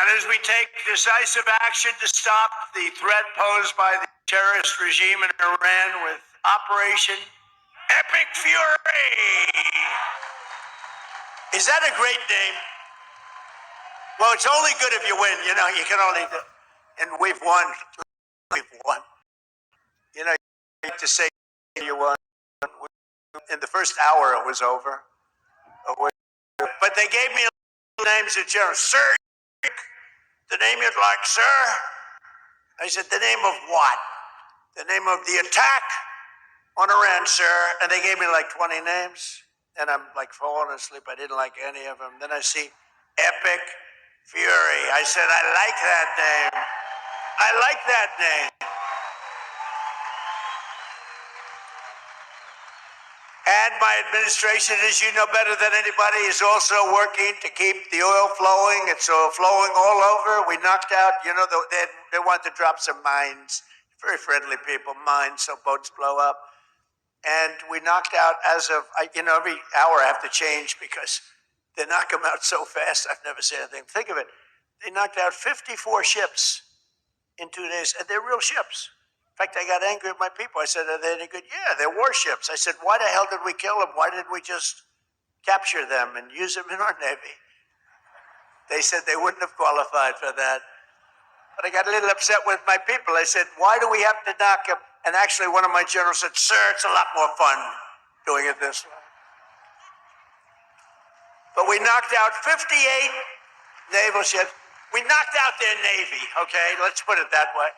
And as we take decisive action to stop the threat posed by the terrorist regime in Iran with Operation Epic Fury. Is that a great name? Well, it's only good if you win. You know, you can only do. And we've won. We've won. You know, you have to say you won. In the first hour, it was over. But they gave me names in general. Sir, the name you'd like, sir? I said, the name of what? The name of the attack on Iran, sir. And they gave me like 20 names. And I'm like falling asleep. I didn't like any of them. Then I see Epic Fury. I said, I like that name. I like that name. And my administration, as you know better than anybody, is also working to keep the oil flowing. It's flowing all over. We knocked out, you know, they want to drop some mines. Very friendly people, mines, so boats blow up. And we knocked out, as of, you know, every hour I have to change because they knock them out so fast. I've never seen anything. Think of it. They knocked out 54 ships in 2 days, and they're real ships. In fact, I got angry at my people. I said, are they any good? Yeah, they're warships. I said, why the hell did we kill them? Why didn't we just capture them and use them in our Navy? They said they wouldn't have qualified for that. But I got a little upset with my people. I said, why do we have to knock them? And actually, one of my generals said, sir, it's a lot more fun doing it this way. But we knocked out 58 naval ships. We knocked out their Navy, okay? Let's put it that way.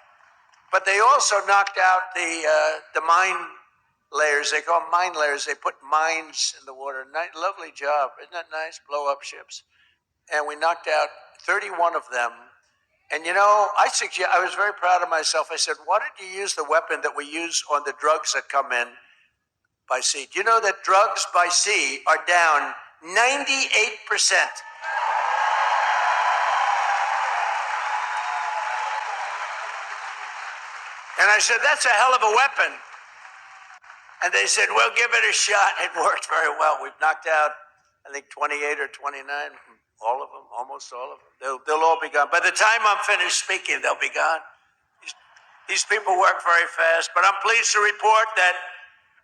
But they also knocked out the mine layers. They call them mine layers. They put mines in the water. Lovely job. Isn't that nice? Blow up ships. And we knocked out 31 of them. And, you know, I was very proud of myself. I said, why did you use the weapon that we use on the drugs that come in by sea? Do you know that drugs by sea are down 98%? And I said, that's a hell of a weapon. And they said, well, give it a shot. It worked very well. We've knocked out, I think, 28 or 29, all of them, almost all of them. They'll all be gone. By the time I'm finished speaking, they'll be gone. These people work very fast. But I'm pleased to report that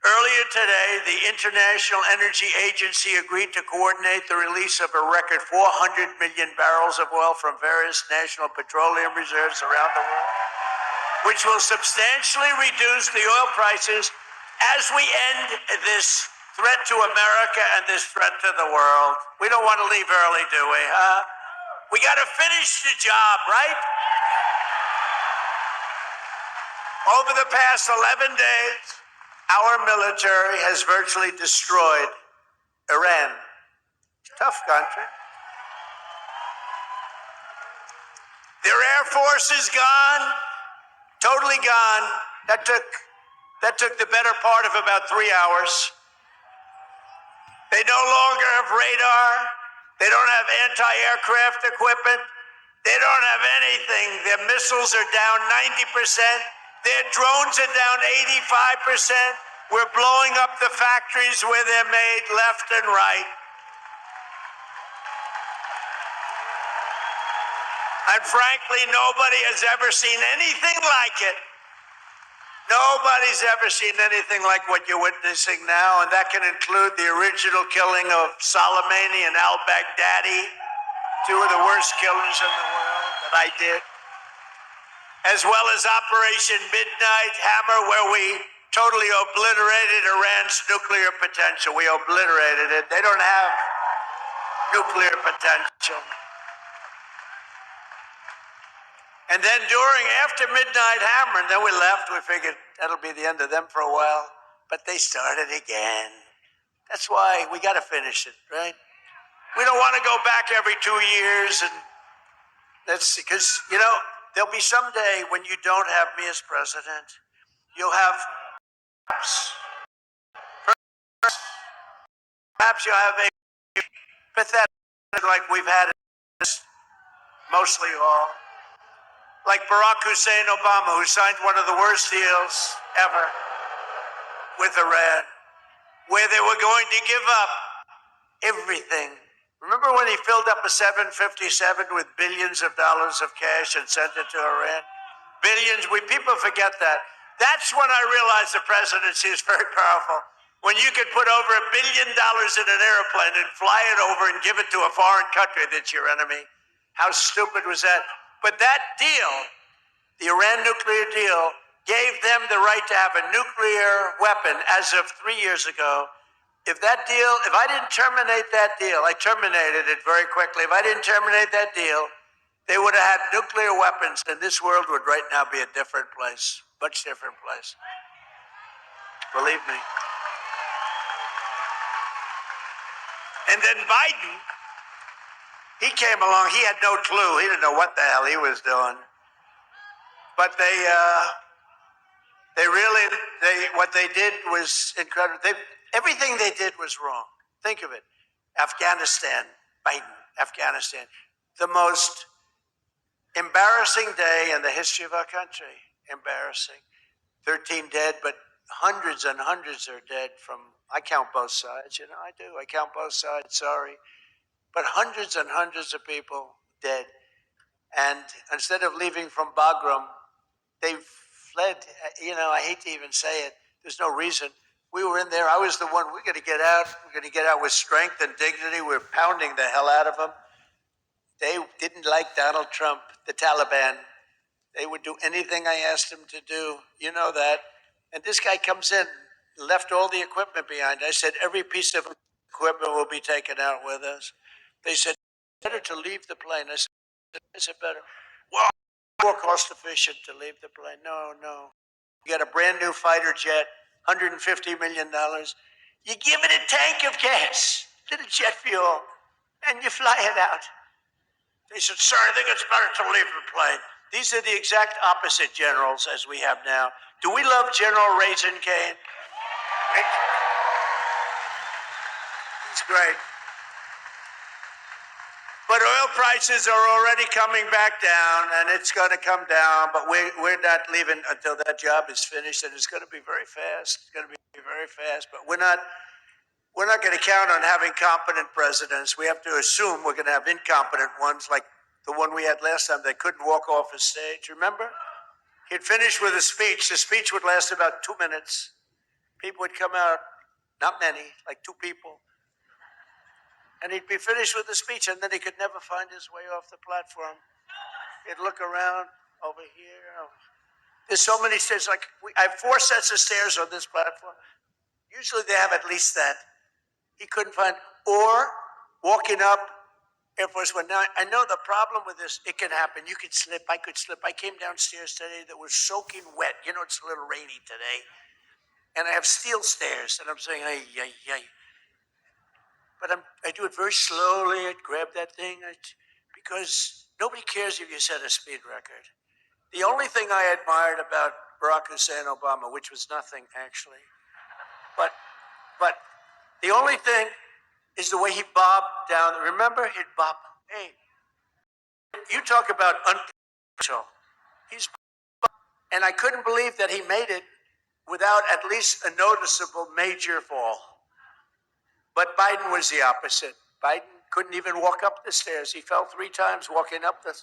earlier today, the International Energy Agency agreed to coordinate the release of a record 400 million barrels of oil from various national petroleum reserves around the world, which will substantially reduce the oil prices as we end this threat to America and this threat to the world. We don't want to leave early, do we, huh? We got to finish the job, right? Over the past 11 days, our military has virtually destroyed Iran. Tough country. Their Air Force is gone. Totally gone. That took the better part of about 3 hours. They no longer have radar. They don't have anti-aircraft equipment. They don't have anything. Their missiles are down 90%. Their drones are down 85%. We're blowing up the factories where they're made left and right. And frankly, nobody has ever seen anything like it. Nobody's ever seen anything like what you're witnessing now, and that can include the original killing of Soleimani and al-Baghdadi, two of the worst killers in the world that I did, as well as Operation Midnight Hammer, where we totally obliterated Iran's nuclear potential. We obliterated it. They don't have nuclear potential. And then after Midnight Hammer, and then we left, we figured that'll be the end of them for a while. But they started again. That's why we got to finish it, right? We don't want to go back every 2 years. And that's because, you know, there'll be some day when you don't have me as president. You'll have, perhaps you'll have a pathetic, like we've had mostly all. Like Barack Hussein Obama, who signed one of the worst deals ever with Iran, where they were going to give up everything Remember when he filled up a 757 with billions of dollars of cash and sent it to Iran? Billions. People forget that. That's when I realized the presidency is very powerful. When you could put over $1 billion in an airplane and fly it over and give it to a foreign country that's your enemy. How stupid was that? But that deal, the Iran nuclear deal, gave them the right to have a nuclear weapon as of 3 years ago. If I didn't terminate that deal, I terminated it very quickly. If I didn't terminate that deal, they would have had nuclear weapons, and this world would right now be a different place, much different place. Believe me. And then Biden, he came along. He had no clue. He didn't know what the hell he was doing. But what they did was incredible. Everything they did was wrong. Think of it. Afghanistan, Biden, Afghanistan. The most embarrassing day in the history of our country. Embarrassing. 13 dead, but hundreds and hundreds are dead from, I count both sides, I do. I count both sides, sorry. But hundreds and hundreds of people dead. And instead of leaving from Bagram, they fled. I hate to even say it. There's no reason. We were in there. I was the one. We're going to get out. We're going to get out with strength and dignity. We're pounding the hell out of them. They didn't like Donald Trump, the Taliban. They would do anything I asked them to do. You know that. And this guy comes in, left all the equipment behind. I said, every piece of equipment will be taken out with us. They said, better to leave the plane. I said, better. Well, more cost efficient to leave the plane. No. You got a brand new fighter jet, $150 million. You give it a tank of gas, little jet fuel, and you fly it out. They said, sir, I think it's better to leave the plane. These are the exact opposite generals as we have now. Do we love General Raisin Cane? He's great. But oil prices are already coming back down, and it's going to come down. But we're not leaving until that job is finished, and it's going to be very fast. It's going to be very fast. But we're not going to count on having competent presidents. We have to assume we're going to have incompetent ones, like the one we had last time that couldn't walk off a stage. Remember? He'd finish with a speech. The speech would last about 2 minutes. People would come out, not many, like 2 people. And he'd be finished with the speech, and then he could never find his way off the platform. He'd look around over here. There's so many stairs. I have 4 sets of stairs on this platform. Usually they have at least that. He couldn't find, or walking up Air Force One. Now, I know the problem with this, it can happen. You could slip. I could slip. I came downstairs today that was soaking wet. It's a little rainy today. And I have steel stairs, and I'm saying, ay. But I do it very slowly. I'd grab that thing because nobody cares if you set a speed record. The only thing I admired about Barack Hussein Obama, which was nothing actually, but the only thing is the way he bobbed down. Remember, he'd bob. Hey, you talk about unprofessional. And I couldn't believe that he made it without at least a noticeable major fall. But Biden was the opposite. Biden couldn't even walk up the stairs. He fell 3 times walking up the.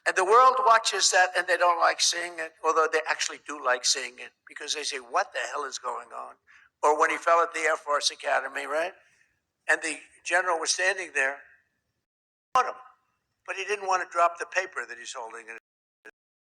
And the world watches that and they don't like seeing it, although they actually do like seeing it because they say, what the hell is going on? Or when he fell at the Air Force Academy, right? And the general was standing there, caught him, but he didn't want to drop the paper that he's holding in